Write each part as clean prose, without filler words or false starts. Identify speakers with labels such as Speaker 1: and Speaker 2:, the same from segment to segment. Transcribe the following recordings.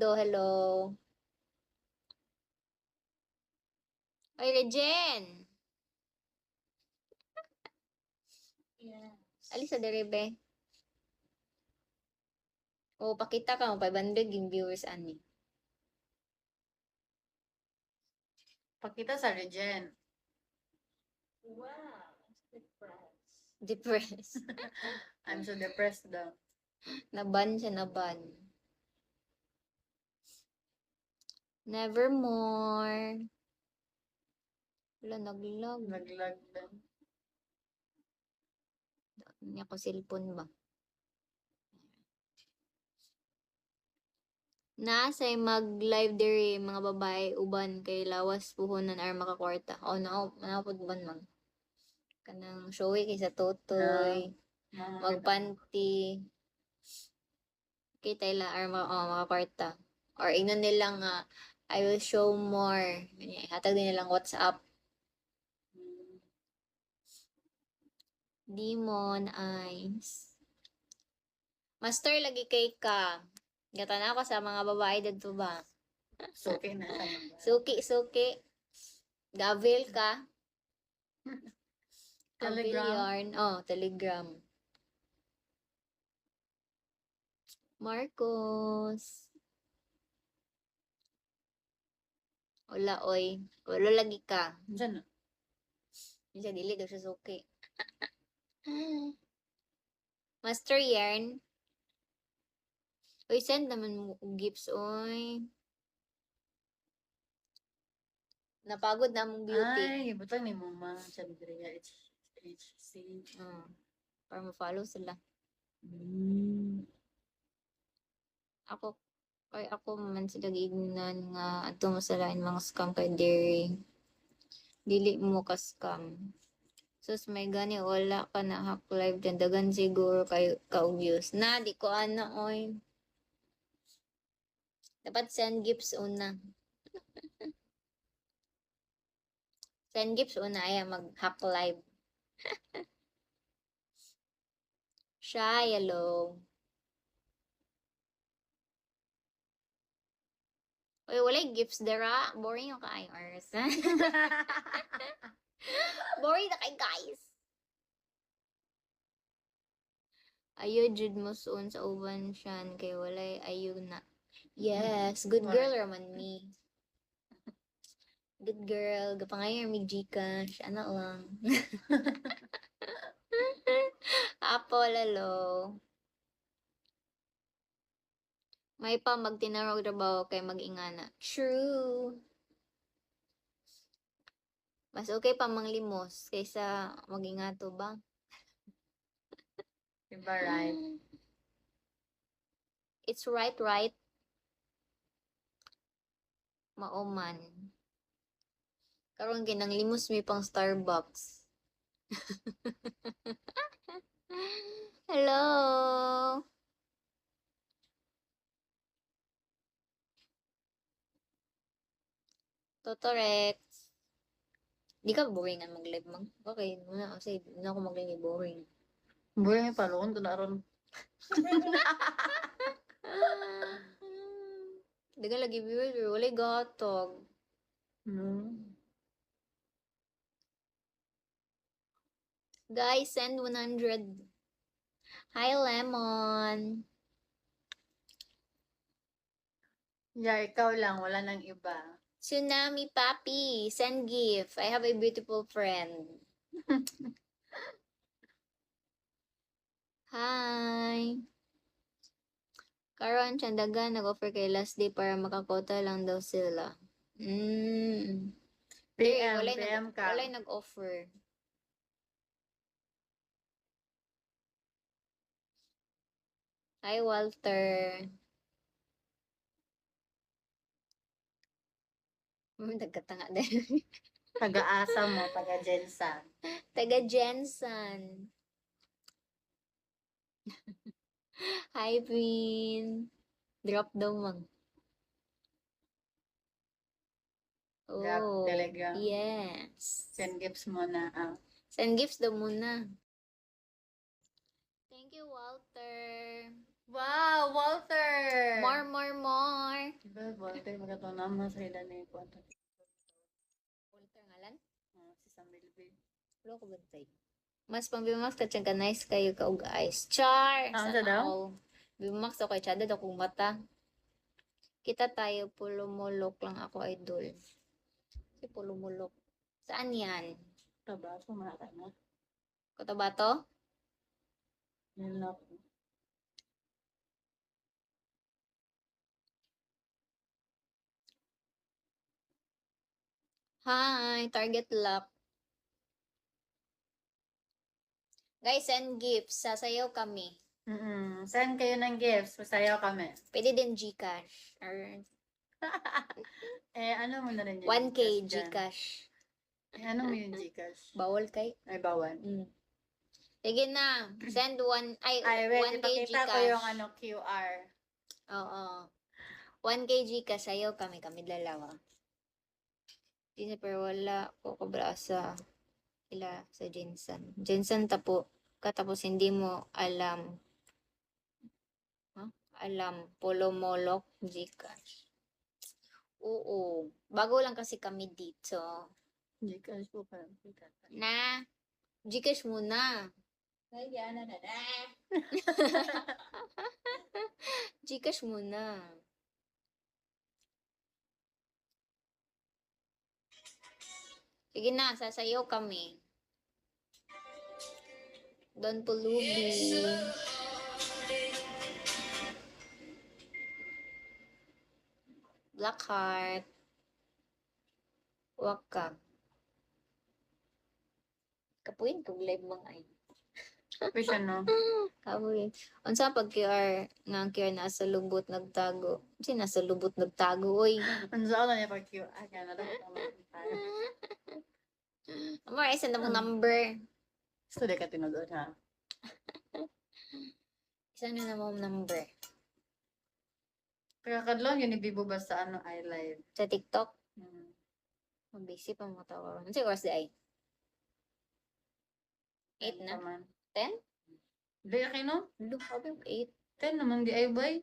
Speaker 1: Hello. Oy, Regen!
Speaker 2: Yes.
Speaker 1: Alis sa derebe. O, pakita ka mo, 500 yung viewers, ani.
Speaker 2: Pakita sa Regen.
Speaker 3: Wow, I'm so depressed.
Speaker 1: Depressed.
Speaker 2: I'm so depressed daw.
Speaker 1: Naban siya, naban. Nevermore. Wala, naglag.
Speaker 2: Naglag daw.
Speaker 1: Hindi ako cellphone ba? Nasay mag-live diri mga babae uban kay lawas puhunan ar makakwarta. O naapod ban man. Kanang showy kay sa totoy. Magpanti. Kay la ar makakwarta. Or ingnon nilang I will show more. Hatag din nilang WhatsApp. Demon eyes. Master lagi kay ka. Gata na ako sa mga babae dito ba?
Speaker 2: Suki na sa mga.
Speaker 1: Suki. Gavel ka.
Speaker 2: Telegram.
Speaker 1: Yarn. Oh, Telegram. Marcos. Wala, oy. Wala lagi ka.
Speaker 2: Diyan na.
Speaker 1: Minsan dili daw siya suki. Master Yarn. Uy, send naman mo gifts, oy. Napagod na mong beauty.
Speaker 2: Ay, butang ni Mama. Chandria HC.
Speaker 1: Para ma-follow sila. Ako man sila giignan nga ato mo sa lain mga scam kay diri. Dili mo ka scam. Sus may gani wala ka na hack live dyan. Dagan siguro kay ka-views. Na, di ko ano, oy. Dapat send gifts una. Send gifts una ay mag-hack live. Shy, hello. Uy, walay gifts dara. Boring yung kaayo, Ars. Boring na kay guys. Ayo jud mo suon sa uban siyan kay walay ayo na. Yes, good girl raman me. Good girl, gapangayon mig Gcash, ana lang. Apo lalo. May pa magtinarog trabaho kay mag-ingana. True. Mas okay pa manglimos kaysa mag-ingato ba?
Speaker 2: Diba right?
Speaker 1: It's right. Maoman. Karon ginang limos mi pang Starbucks. Hello. Totorex. Di ka boringan mag-live mang? Okay, muna kasi na ako mag-live boring.
Speaker 2: Buhay may palon ko na ron.
Speaker 1: Daga lagi viewer, walay gatog. Guys, send 100. Hi, Lemon.
Speaker 2: Yeah, ikaw lang. Wala nang iba.
Speaker 1: Tsunami Papi, send gift. I have a beautiful friend. Hi. Karon Chandaga nag-offer kay last day para makakota lang daw sila.
Speaker 2: PM ka.
Speaker 1: Walay nag-offer. Hi, Walter. Nagkatanga din.
Speaker 2: Taga-asa mo, taga-Jensan.
Speaker 1: Taga Jensen. Hi, Vin. Drop daw mang.
Speaker 2: Drop Telegram.
Speaker 1: Yes.
Speaker 2: Send gifts mo na.
Speaker 1: Send gifts daw muna. Thank you, Walter.
Speaker 2: Wow, Walter!
Speaker 1: More.
Speaker 2: Walter, magkatong sa ila ni Kwanto.
Speaker 1: Walter ngalan?
Speaker 2: Si Sam Bilbil.
Speaker 1: Wala ko bantay. Mas pambimax ka ka nice kayo ka og eyes. Char!
Speaker 2: Ah,
Speaker 1: Sana
Speaker 2: sa daw?
Speaker 1: all. Bimax ako kay Chada akong mata. Kita tayo, pulumulok lang ako idol. Si pulumulok. Saan yan?
Speaker 2: Tabako, mga na.
Speaker 1: Cotabato?
Speaker 2: Yun lang.
Speaker 1: Hi, Target Lock. Guys, send gifts. Sasayaw kami.
Speaker 2: Send kayo ng gifts. Masayaw kami.
Speaker 1: Pwede din Gcash. Or
Speaker 2: Ano mo na rin yung
Speaker 1: 1K
Speaker 2: Gcash dyan?
Speaker 1: Gcash.
Speaker 2: Ano mo yung Gcash?
Speaker 1: Bawal kay?
Speaker 2: Ay, bawal.
Speaker 1: Sige na. Send
Speaker 2: Ay, wait.
Speaker 1: 1K
Speaker 2: Ipakita ko
Speaker 1: Gcash.
Speaker 2: yung QR.
Speaker 1: Oo. 1K Gcash. Sayaw kami. Kami dalawa. Hindi pero wala ko kabra sa Jensen. Jensen tapo. Katapos hindi mo alam. Alam. Polomolok Gcash. Oo. Bago lang kasi kami dito.
Speaker 2: Gcash po pa.
Speaker 1: Na. Gcash muna.
Speaker 2: Ay, yan na.
Speaker 1: Gcash muna. Sige na, sasayaw kami. Don Pulubi. Blackheart. Waka. Kapuin kung live mga ay.
Speaker 2: Fish ano?
Speaker 1: Kapuin. Unsa pag QR nga ang QR nasa lubot nagtago. Kasi nasa lubot nagtago oy.
Speaker 2: Ang saan na niya pag QR. Kaya na lang.
Speaker 1: Amor, isa na mong number.
Speaker 2: Gusto di ka tinudod ha?
Speaker 1: Isa na mong number.
Speaker 2: Kaya kadlong yun ibibo ba sa iLive?
Speaker 1: Sa TikTok. Mabisi pa mga tawaran. Ano oras di ay? 8 na? 10?
Speaker 2: Di okay no?
Speaker 1: Look, sabi ko 8.
Speaker 2: 10 naman di ay bay.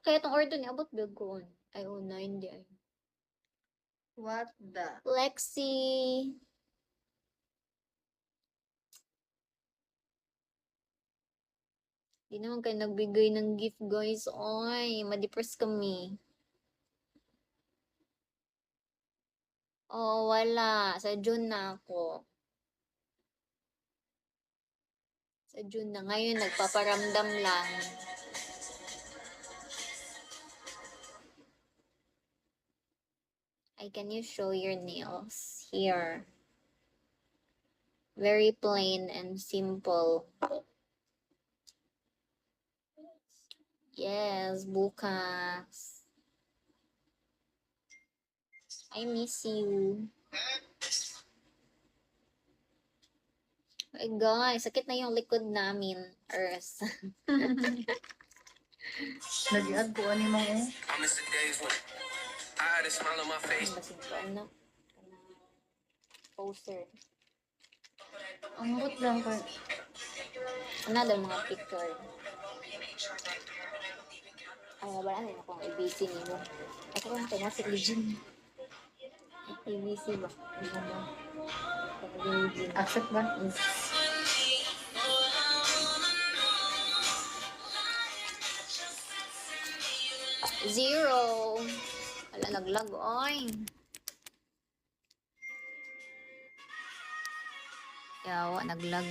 Speaker 1: Kaya itong order ni abot build ko on. Ay, 9 di ay.
Speaker 2: What the?
Speaker 1: Lexi. Di naman kayo nagbigay ng gift, guys. Oy, ma-depress kami. Oh, wala. Sa June na ako. Sa June na. Ngayon, nagpaparamdam lang. Ay, can you show your nails? Here. Very plain and simple. Yes, bukas. I miss you. Ay guys, sakit na yung likod namin. Earth.
Speaker 2: Nag-i-add ko ani mo eh.
Speaker 3: I miss the days when I had a smile on my face.
Speaker 1: Basin ko, ano? Poster.
Speaker 2: Ang but lang ko.
Speaker 1: Another mga picture. Ay, wala na akong ABC ni mo. Ako kung pinasik ni Jim. ABC ba? Ano mo?
Speaker 2: Accept ba?
Speaker 1: Zero. Wala, naglag. Oy. Yawa, naglag.